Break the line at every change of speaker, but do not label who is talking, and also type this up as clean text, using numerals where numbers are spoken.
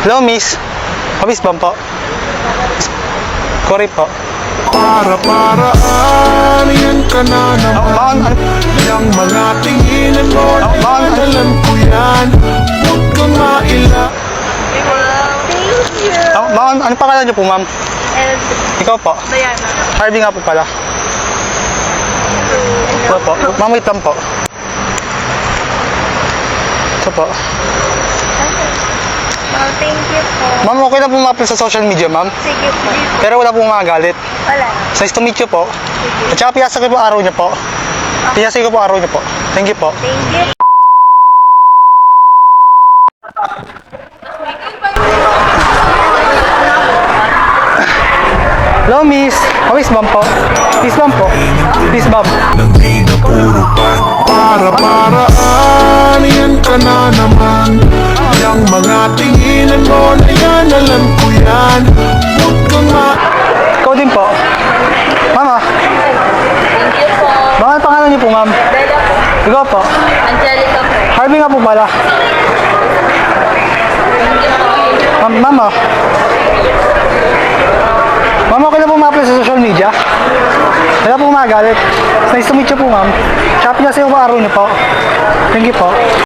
Hello, miss. Miss Bam po. Corey po.
Para-paraan, yan ka na naman. Yang mga tinginan mo, alam ko yan. Huwag kang maila.
Thank you.
Ma'am, ano pangalan niyo po, ma'am?
And
Ikaw po.
Diana.
Harvey nga po pala. Ito po. Ma'am, wait lang po. Ito po.
Well, thank you po.
Ma'am, okay na po ma-upload sa social media, ma'am.
Sige po.
Pero wala pong magalit.
Wala.
Nice to meet you po. At saka piyasa ko po araw niyo po. Piyasa ko po araw niyo po. Thank you po.
Thank you.
Hello, miss. Miss Bam po. Miss Bam po. Miss Bam.
Nang di na puro para-paraan, yan ka na naman. Yang mga tinginan mo na yan, alam ko yan. Huwag kang
Ikaw din po. Mama.
Thank you po.
Bakit pangalan niyo po, ma'am?
Bella po.
Ikaw po.
Angelica po.
Harvey nga po pala.
Thank you po.
Mama. Ma'am, okay na po ma-upload sa social media? Wala po magalit. Nice to meet you po, ma'am. Shopee na sa'yo po araw niyo po. Thank you po.